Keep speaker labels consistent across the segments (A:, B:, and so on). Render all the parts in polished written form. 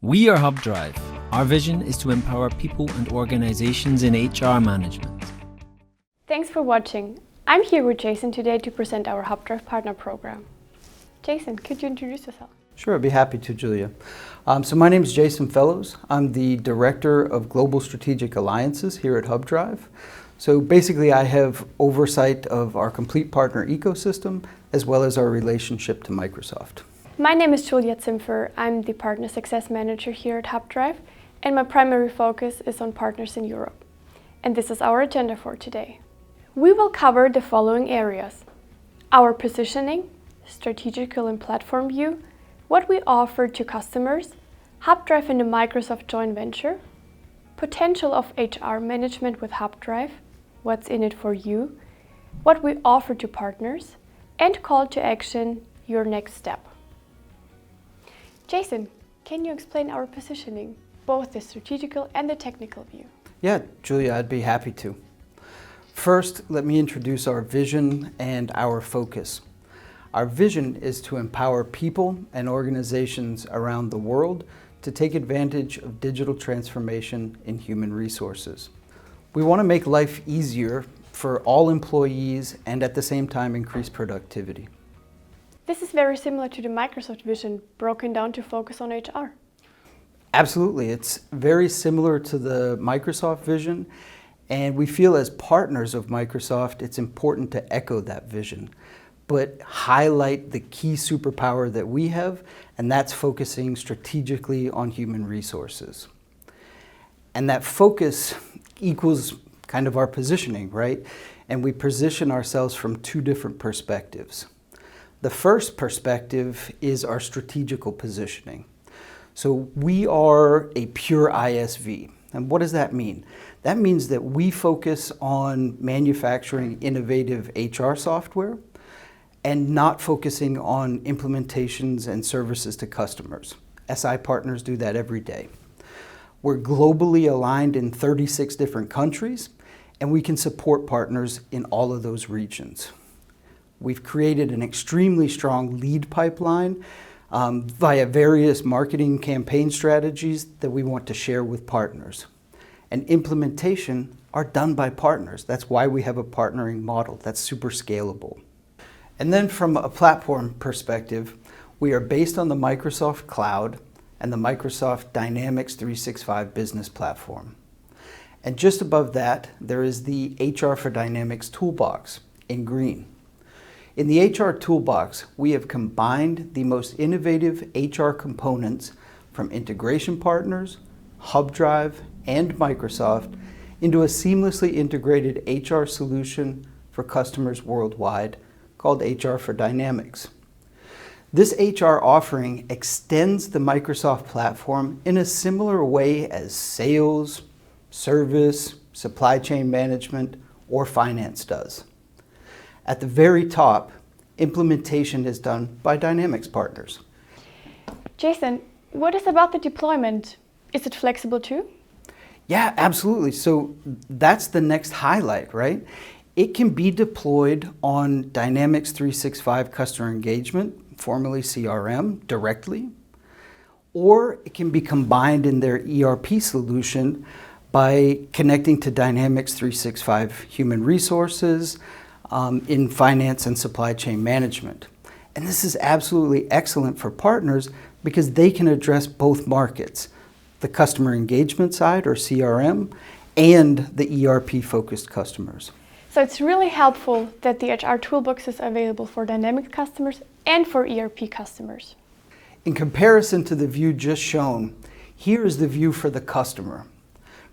A: We are Hubdrive. Our vision is to empower people and organizations in HR management.
B: Thanks for watching. I'm here with Jason today to present our Hubdrive Partner Program. Jason, could you introduce yourself?
C: Sure, I'd be happy to, Julia. So my name is Jason Fellows. I'm the Director of Global Strategic Alliances here at Hubdrive. So basically I have oversight of our complete partner ecosystem as well as our relationship to Microsoft.
B: My name is Julia Zimfer. I'm the Partner Success Manager here at Hubdrive, and my primary focus is on partners in Europe. And this is our agenda for today. We will cover the following areas: our positioning, strategical and platform view, what we offer to customers, Hubdrive and the Microsoft joint venture, potential of HR management with Hubdrive, what's in it for you, what we offer to partners, and call to action, your next step. Jason, can you explain our positioning, both the strategical and the technical view?
C: Yeah, Julia, I'd be happy to. First, let me introduce our vision and our focus. Our vision is to empower people and organizations around the world to take advantage of digital transformation in human resources. We want to make life easier for all employees and at the same time increase productivity.
B: This is very similar to the Microsoft vision, broken down to focus on HR.
C: Absolutely, it's very similar to the Microsoft vision, and we feel as partners of Microsoft, it's important to echo that vision, but highlight the key superpower that we have, and that's focusing strategically on human resources. And that focus equals kind of our positioning, right? And we position ourselves from two different perspectives. The first perspective is our strategical positioning. So we are a pure ISV. And what does that mean? That means that we focus on manufacturing innovative HR software and not focusing on implementations and services to customers. SI partners do that every day. We're globally aligned in 36 different countries, and we can support partners in all of those regions. We've created an extremely strong lead pipeline via various marketing campaign strategies that we want to share with partners. And implementation are done by partners. That's why we have a partnering model that's super scalable. And then from a platform perspective, we are based on the Microsoft Cloud and the Microsoft Dynamics 365 business platform. And just above that, there is the HR for Dynamics Toolbox in green. In the HR Toolbox, we have combined the most innovative HR components from integration partners, Hubdrive, and Microsoft into a seamlessly integrated HR solution for customers worldwide called HR for Dynamics. This HR offering extends the Microsoft platform in a similar way as sales, service, supply chain management, or finance does. At the very top, implementation is done by Dynamics partners.
B: Jason, what is about the deployment? Is it flexible too?
C: Yeah, absolutely. So that's the next highlight, right? It can be deployed on Dynamics 365 Customer Engagement, formerly CRM, directly, or it can be combined in their ERP solution by connecting to Dynamics 365 Human Resources, in finance and supply chain management. And this is absolutely excellent for partners because they can address both markets, the customer engagement side or CRM and the ERP focused customers.
B: So it's really helpful that the HR Toolbox is available for Dynamics customers and for ERP customers.
C: In comparison to the view just shown, here is the view for the customer.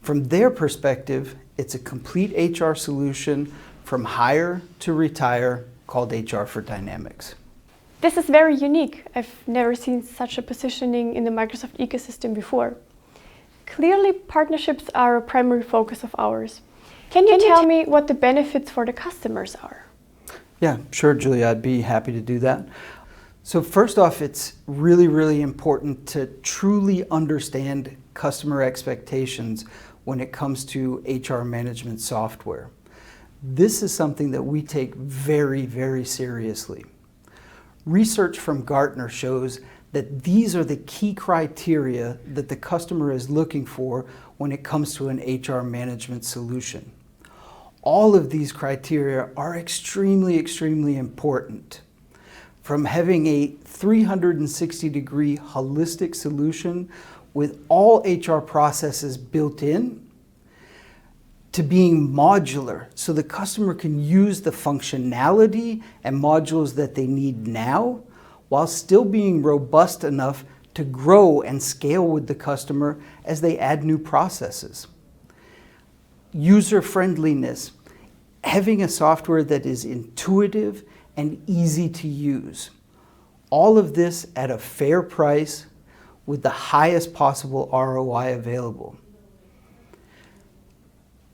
C: From their perspective, it's a complete HR solution from hire to retire called HR for Dynamics.
B: This is very unique. I've never seen such a positioning in the Microsoft ecosystem before. Clearly, partnerships are a primary focus of ours. Can you tell me what the benefits for the customers are?
C: Yeah, sure, Julia, I'd be happy to do that. So first off, it's really important to truly understand customer expectations when it comes to HR management software. This is something that we take very seriously. Research from Gartner shows that these are the key criteria that the customer is looking for when it comes to an HR management solution. All of these criteria are extremely, extremely important. From having a 360-degree holistic solution with all HR processes built in, to being modular, so the customer can use the functionality and modules that they need now, while still being robust enough to grow and scale with the customer as they add new processes. User friendliness, having a software that is intuitive and easy to use. All of this at a fair price with the highest possible ROI available.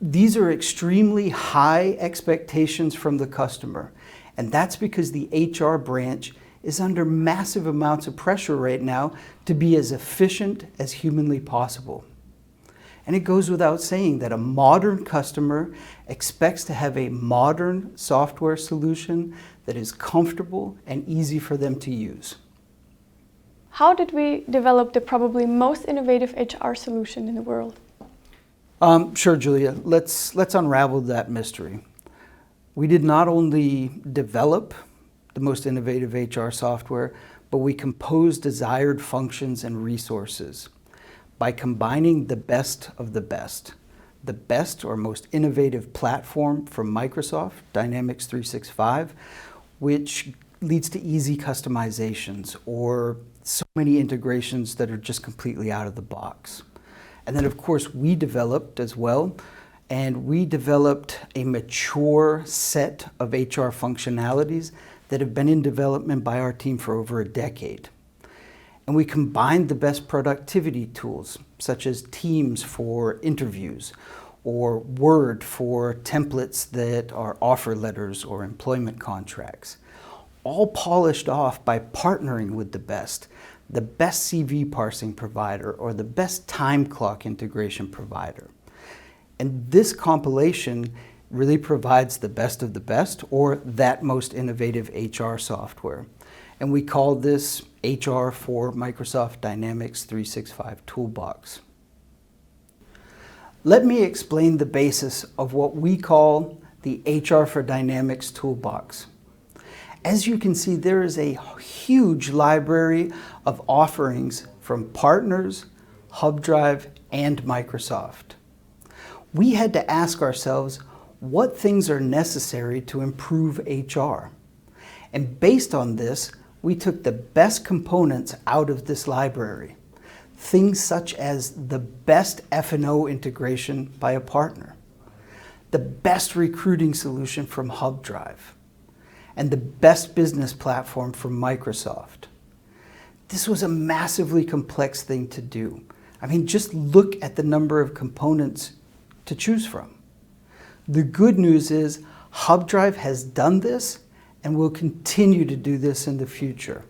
C: These are extremely high expectations from the customer, and that's because the HR branch is under massive amounts of pressure right now to be as efficient as humanly possible. And it goes without saying that a modern customer expects to have a modern software solution that is comfortable and easy for them to use.
B: How did we develop the probably most innovative HR solution in the world?
C: Sure, Julia. Let's unravel that mystery. We did not only develop the most innovative HR software, but we composed desired functions and resources by combining the best of the best or most innovative platform from Microsoft, Dynamics 365, which leads to easy customizations or so many integrations that are just completely out of the box. And then, of course, we developed as well, and we developed a mature set of HR functionalities that have been in development by our team for over a decade. And we combined the best productivity tools, such as Teams for interviews, or Word for templates that are offer letters or employment contracts, all polished off by partnering with the best CV parsing provider, or the best time clock integration provider. And this compilation really provides the best of the best, or that most innovative HR software. And we call this HR for Microsoft Dynamics 365 Toolbox. Let me explain the basis of what we call the HR for Dynamics Toolbox. As you can see, there is a huge library of offerings from partners, Hubdrive, and Microsoft. We had to ask ourselves what things are necessary to improve HR. And based on this, we took the best components out of this library. Things such as the best F&O integration by a partner, the best recruiting solution from Hubdrive, and the best business platform from Microsoft. This was a massively complex thing to do. I mean, just look at the number of components to choose from. The good news is Hubdrive has done this and will continue to do this in the future.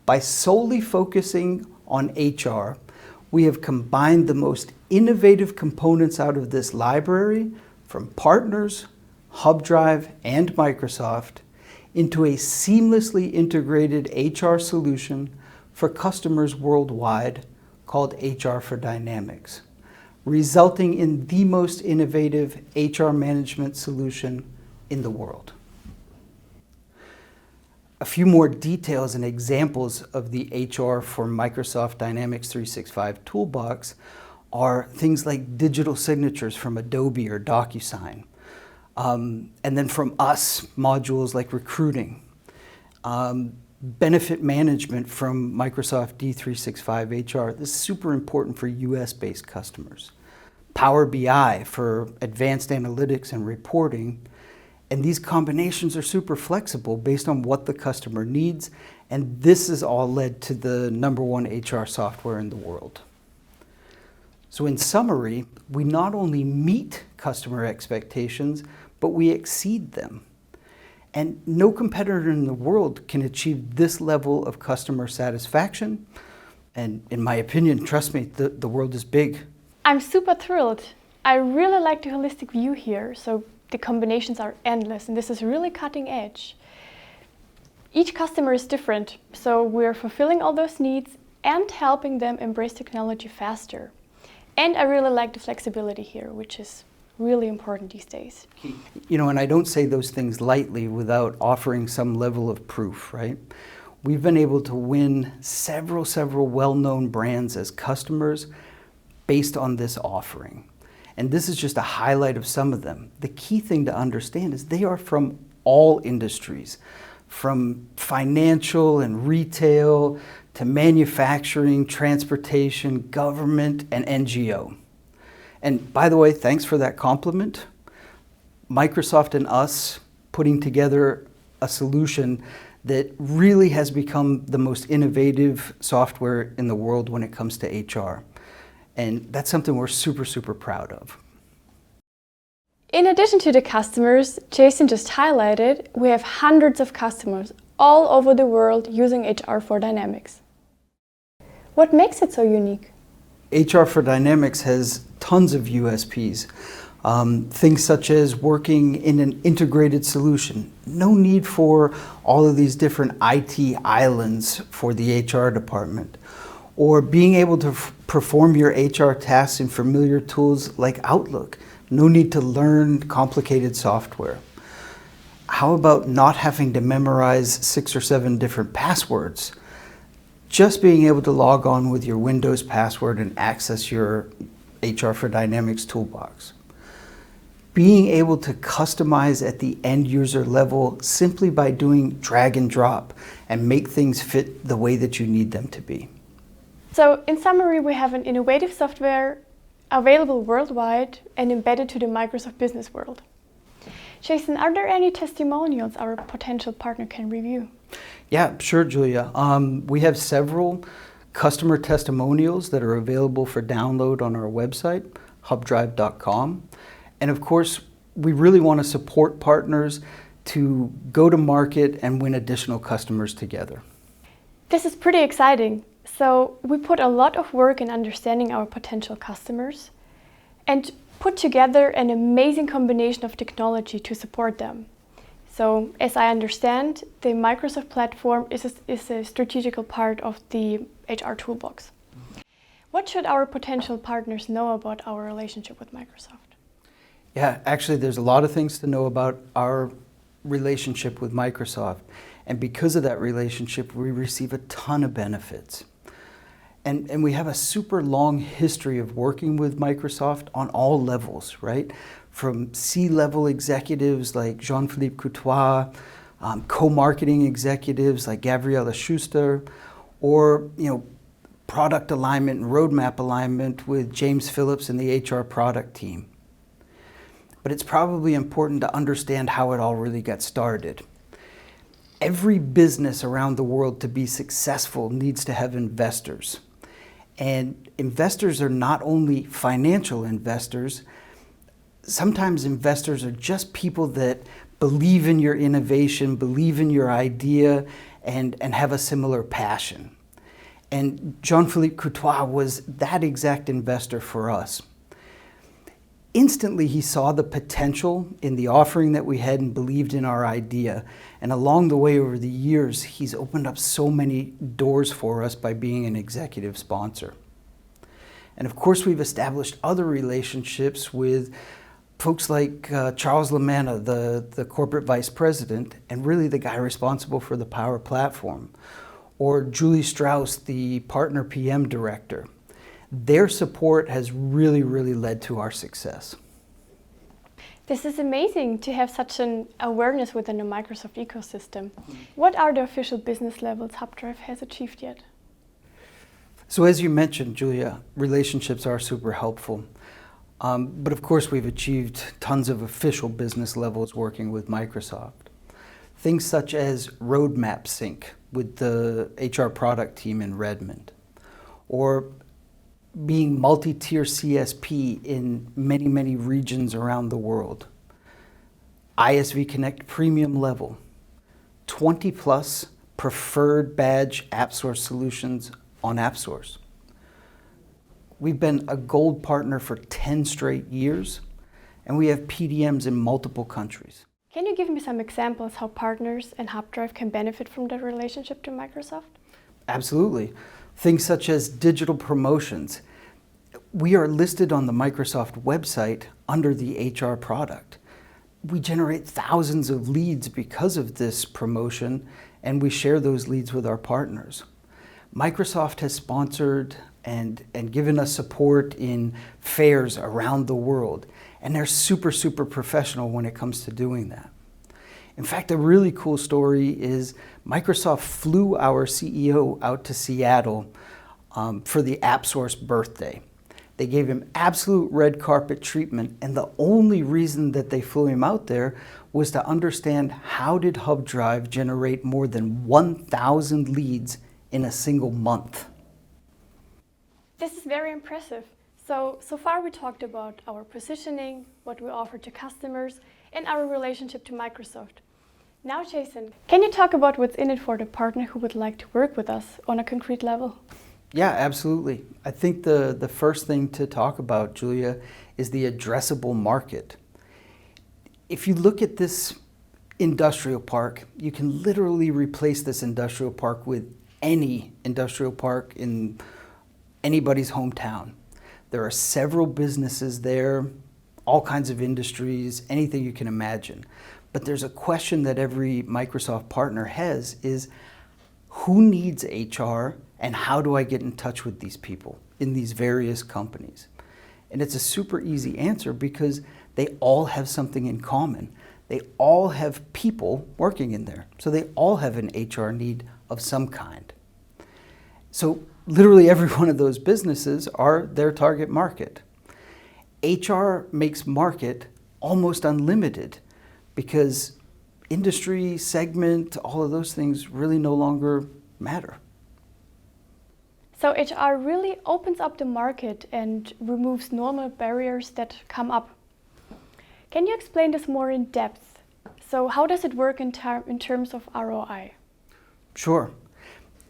C: By solely focusing on HR, we have combined the most innovative components out of this library from partners, Hubdrive, and Microsoft into a seamlessly integrated HR solution for customers worldwide called HR for Dynamics, resulting in the most innovative HR management solution in the world. A few more details and examples of the HR for Microsoft Dynamics 365 Toolbox are things like digital signatures from Adobe or DocuSign. And then from us, modules like recruiting, benefit management from Microsoft D365 HR. This is super important for US-based customers. Power BI for advanced analytics and reporting. And these combinations are super flexible based on what the customer needs. And this has all led to the #1 HR software in the world. So in summary, we not only meet customer expectations, but we exceed them. And no competitor in the world can achieve this level of customer satisfaction. And in my opinion, trust me, the world is big.
B: I'm super thrilled. I really like the holistic view here. So the combinations are endless, and this is really cutting edge. Each customer is different, so we're fulfilling all those needs and helping them embrace technology faster. And I really like the flexibility here, which is really important these days.
C: You know, and I don't say those things lightly without offering some level of proof, right? We've been able to win several well-known brands as customers based on this offering. And this is just a highlight of some of them. The key thing to understand is they are from all industries, from financial and retail to manufacturing, transportation, government, and NGO. And by the way, thanks for that compliment. Microsoft and us putting together a solution that really has become the most innovative software in the world when it comes to HR. And that's something we're super proud of.
B: In addition to the customers Jason just highlighted, we have hundreds of customers all over the world using HR for Dynamics. What makes it so unique?
C: HR for Dynamics has tons of USPs. Things such as working in an integrated solution. No need for all of these different IT islands for the HR department. Or being able to perform your HR tasks in familiar tools like Outlook. No need to learn complicated software. How about not having to memorize 6 or 7 different passwords? Just being able to log on with your Windows password and access your HR for Dynamics Toolbox. Being able to customize at the end user level simply by doing drag and drop and make things fit the way that you need them to be.
B: So in summary, we have an innovative software available worldwide and embedded to the Microsoft business world. Jason, are there any testimonials our potential partner can review?
C: Yeah, sure, Julia. We have several customer testimonials that are available for download on our website, hubdrive.com. And of course, we really want to support partners to go to market and win additional customers together.
B: This is pretty exciting. So we put a lot of work in understanding our potential customers and put together an amazing combination of technology to support them. So as I understand, the Microsoft platform is a strategical part of the HR toolbox. What should our potential partners know about our relationship with Microsoft?
C: Yeah, actually there's a lot of things to know about our relationship with Microsoft. And because of that relationship, we receive a ton of benefits. And we have a super long history of working with Microsoft on all levels, right? From C-level executives like Jean-Philippe Coutois, co-marketing executives like Gabriela Schuster, or product alignment and roadmap alignment with James Phillips and the HR product team. But it's probably important to understand how it all really got started. Every business around the world to be successful needs to have investors. And investors are not only financial investors, sometimes investors are just people that believe in your innovation, believe in your idea, and have a similar passion. And Jean-Philippe Coutois was that exact investor for us. Instantly, he saw the potential in the offering that we had and believed in our idea. And along the way, over the years, he's opened up so many doors for us by being an executive sponsor. And of course, we've established other relationships with folks like Charles Lamanna, the corporate vice president, and really the guy responsible for the Power Platform, or Julie Strauss, the partner PM director. Their support has really led to our success.
B: This is amazing to have such an awareness within the Microsoft ecosystem. What are the official business levels Hubdrive has achieved yet?
C: So as you mentioned, Julia, relationships are super helpful. But of course, we've achieved tons of official business levels working with Microsoft. Things such as roadmap sync with the HR product team in Redmond, or being multi-tier CSP in many regions around the world. ISV Connect premium level, 20+ preferred badge AppSource solutions on AppSource. We've been a gold partner for 10 straight years, and we have PDMs in multiple countries.
B: Can you give me some examples how partners and Hubdrive can benefit from the relationship to Microsoft?
C: Absolutely. Things such as digital promotions. We are listed on the Microsoft website under the HR product. We generate thousands of leads because of this promotion, and we share those leads with our partners. Microsoft has sponsored and given us support in fairs around the world, and they're super professional when it comes to doing that. In fact, a really cool story is Microsoft flew our CEO out to Seattle for the AppSource birthday. They gave him absolute red carpet treatment, and the only reason that they flew him out there was to understand how did Hubdrive generate more than 1,000 leads in a single month.
B: This is very impressive. So far we talked about our positioning, what we offer to customers, and our relationship to Microsoft. Now, Jason, can you talk about what's in it for the partner who would like to work with us on a concrete level?
C: Yeah, absolutely. I think the first thing to talk about, Julia, is the addressable market. If you look at this industrial park, you can literally replace this industrial park with any industrial park in anybody's hometown. There are several businesses there, all kinds of industries, anything you can imagine. But there's a question that every Microsoft partner has is, who needs HR and how do I get in touch with these people in these various companies? And it's a super easy answer because they all have something in common. They all have people working in there. So they all have an HR need of some kind. So literally every one of those businesses are their target market. HR makes market almost unlimited because industry, segment, all of those things really no longer matter.
B: So HR really opens up the market and removes normal barriers that come up. Can you explain this more in depth? So how does it work in terms of ROI?
C: Sure.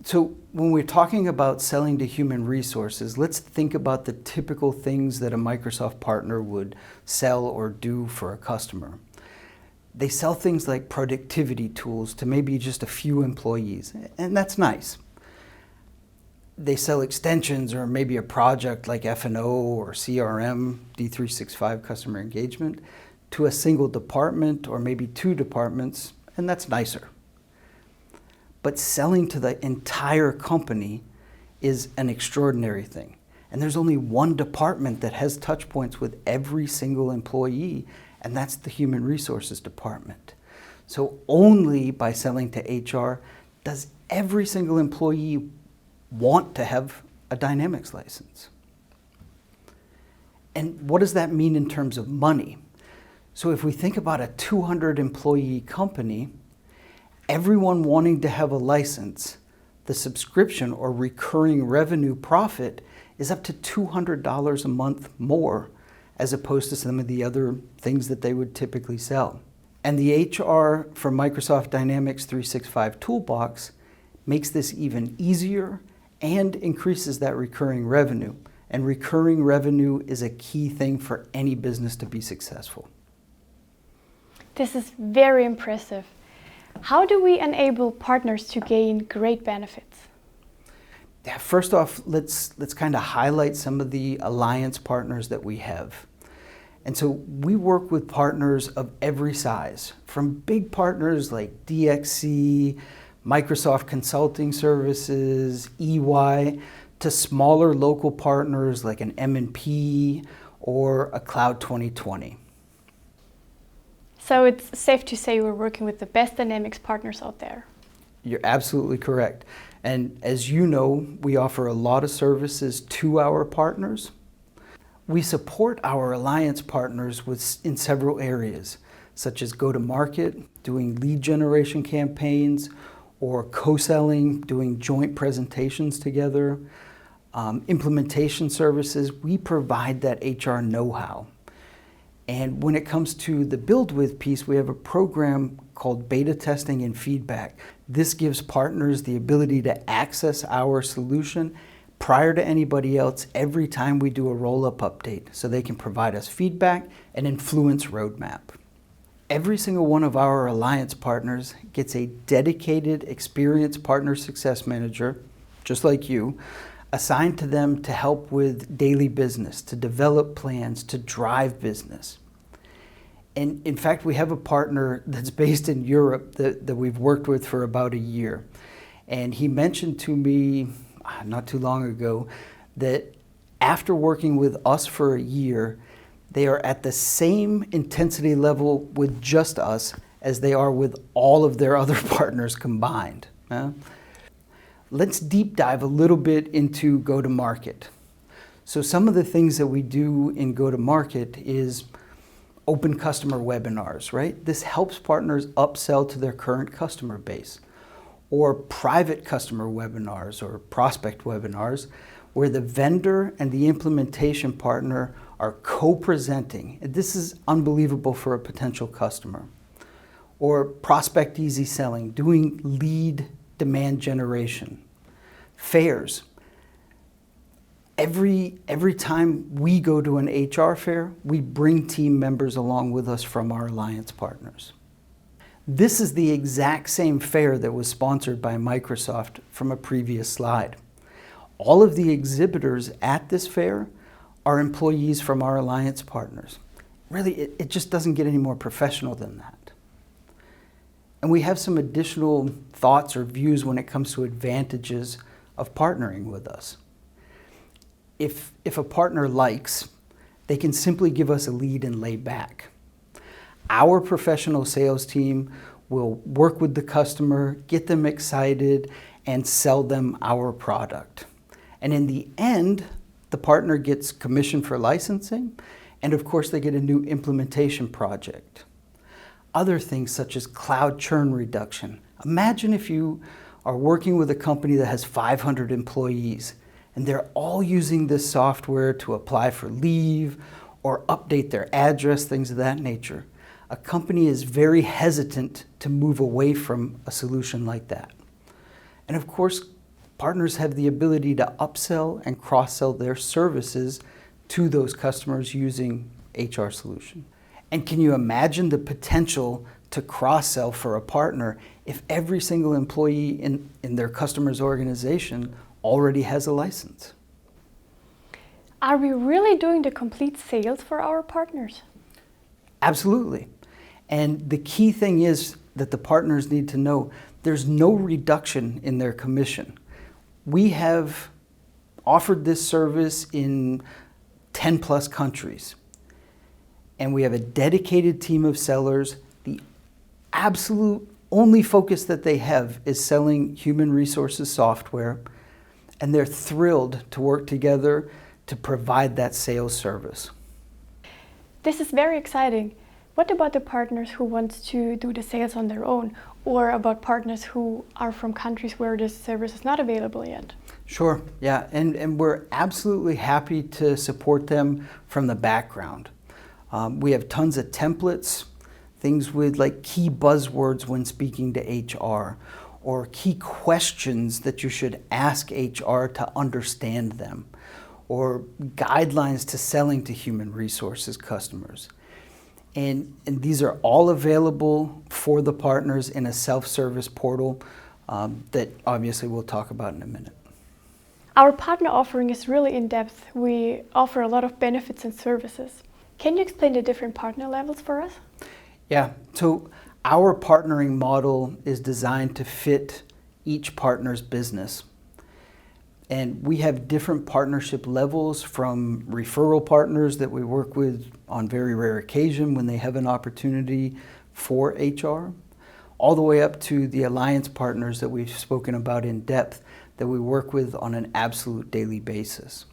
C: So when we're talking about selling to human resources, let's think about the typical things that a Microsoft partner would sell or do for a customer. They sell things like productivity tools to maybe just a few employees, and that's nice. They sell extensions or maybe a project like F&O or CRM, D365 customer engagement, to a single department or maybe two departments, and that's nicer. But selling to the entire company is an extraordinary thing. And there's only one department that has touch points with every single employee, and that's the human resources department. So only by selling to HR does every single employee want to have a Dynamics license. And what does that mean in terms of money? So if we think about a 200 employee company, everyone wanting to have a license, the subscription or recurring revenue profit is up to $200 a month more as opposed to some of the other things that they would typically sell. And the HR for Microsoft Dynamics 365 Toolbox makes this even easier and increases that recurring revenue. And recurring revenue is a key thing for any business to be successful.
B: This is very impressive. How do we enable partners to gain great benefits?
C: Yeah, first off, let's kind of highlight some of the alliance partners that we have. And so we work with partners of every size, from big partners like DXC, Microsoft Consulting Services, EY, to smaller local partners like an M&P or a Cloud 2020.
B: So it's safe to say we're working with the best Dynamics partners out there.
C: You're absolutely correct. And as you know, we offer a lot of services to our partners. We support our alliance partners in several areas, such as go-to-market, doing lead generation campaigns, or co-selling, doing joint presentations together. Implementation services, we provide that HR know-how. And when it comes to the build with piece, we have a program called beta testing and feedback. This gives partners the ability to access our solution prior to anybody else every time we do a roll-up update, so they can provide us feedback and influence roadmap. Every single one of our alliance partners gets a dedicated, experienced partner success manager, just like you, assigned to them to help with daily business, to develop plans, to drive business. And in fact, we have a partner that's based in Europe that we've worked with for about a year. And he mentioned to me not too long ago that after working with us for a year, they are at the same intensity level with just us as they are with all of their other partners combined. Let's deep dive a little bit into go-to-market. So some of the things that we do in go-to-market is open customer webinars, right? This helps partners upsell to their current customer base. Or private customer webinars or prospect webinars where the vendor and the implementation partner are co-presenting. This is unbelievable for a potential customer. Or prospect easy selling, doing lead demand generation. Fairs. Every time we go to an HR fair, we bring team members along with us from our alliance partners. This is the exact same fair that was sponsored by Microsoft from a previous slide. All of the exhibitors at this fair are employees from our alliance partners. Really, it just doesn't get any more professional than that. And we have some additional thoughts or views when it comes to advantages of partnering with us. If a partner likes, they can simply give us a lead and lay back. Our professional sales team will work with the customer, get them excited, and sell them our product. And in the end, the partner gets commission for licensing, and of course they get a new implementation project. Other things such as cloud churn reduction. Imagine if you are working with a company that has 500 employees, and they're all using this software to apply for leave or update their address, things of that nature. A company is very hesitant to move away from a solution like that. And of course, partners have the ability to upsell and cross-sell their services to those customers using HR solution. And can you imagine the potential to cross-sell for a partner if every single employee in their customer's organization already has a license?
B: Are we really doing the complete sales for our partners?
C: Absolutely. And the key thing is that the partners need to know there's no reduction in their commission. We have offered this service in 10 plus countries. And we have a dedicated team of sellers. The absolute only focus that they have is selling human resources software. And they're thrilled to work together to provide that sales service.
B: This is very exciting. What about the partners who want to do the sales on their own, or about partners who are from countries where this service is not available yet?
C: Sure, yeah, and we're absolutely happy to support them from the background. We have tons of templates, things with like key buzzwords when speaking to HR, or key questions that you should ask HR to understand them, or guidelines to selling to human resources customers. And these are all available for the partners in a self-service portal that obviously we'll talk about in a minute.
B: Our partner offering is really in-depth. We offer a lot of benefits and services. Can you explain the different partner levels for us?
C: Yeah, so our partnering model is designed to fit each partner's business. And we have different partnership levels, from referral partners that we work with on very rare occasion when they have an opportunity for HR, all the way up to the alliance partners that we've spoken about in depth that we work with on an absolute daily basis.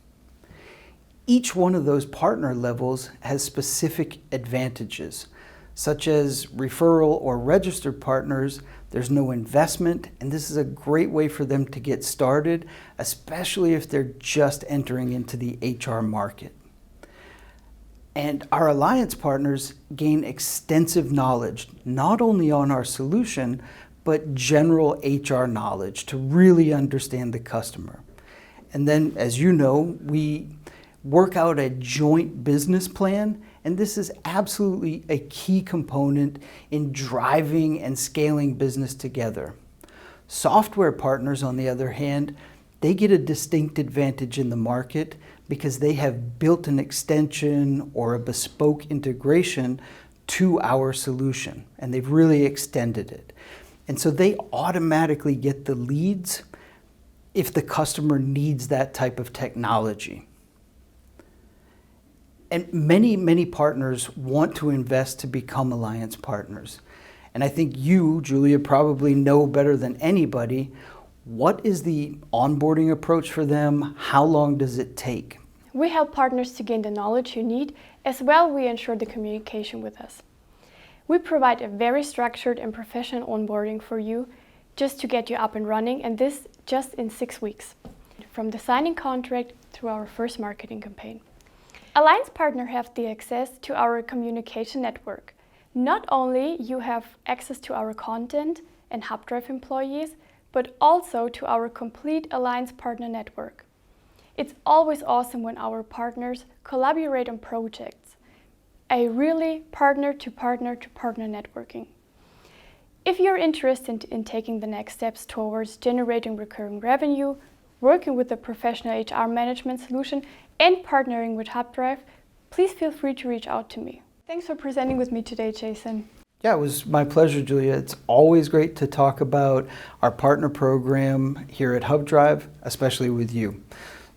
C: Each one of those partner levels has specific advantages, such as referral or registered partners. There's no investment, and this is a great way for them to get started, especially if they're just entering into the HR market. And our alliance partners gain extensive knowledge, not only on our solution, but general HR knowledge to really understand the customer. And then, as you know, we work out a joint business plan And this is absolutely a key component in driving and scaling business together. Software partners, on the other hand, they get a distinct advantage in the market because they have built an extension or a bespoke integration to our solution, and they've really extended it. And so they automatically get the leads if the customer needs that type of technology. And many partners want to invest to become alliance partners. And I think you, Julia, probably know better than anybody, what is the onboarding approach for them? How long does it take?
B: We help partners to gain the knowledge you need, as well we ensure the communication with us. We provide a very structured and professional onboarding for you just to get you up and running, and this just in 6 weeks, from the signing contract through our first marketing campaign. Alliance partners have the access to our communication network. Not only you have access to our content and Hubdrive employees, but also to our complete Alliance partner network. It's always awesome when our partners collaborate on projects. A really partner-to-partner networking. If you're interested in taking the next steps towards generating recurring revenue, working with a professional HR management solution, and partnering with Hubdrive, please feel free to reach out to me. Thanks for presenting with me today, Jason.
C: Yeah, it was my pleasure, Julia. It's always great to talk about our partner program here at Hubdrive, especially with you.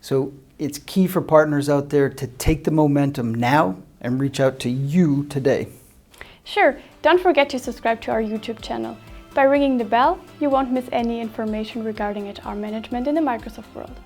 C: So it's key for partners out there to take the momentum now and reach out to you today.
B: Sure, don't forget to subscribe to our YouTube channel. By ringing the bell, you won't miss any information regarding HR management in the Microsoft world.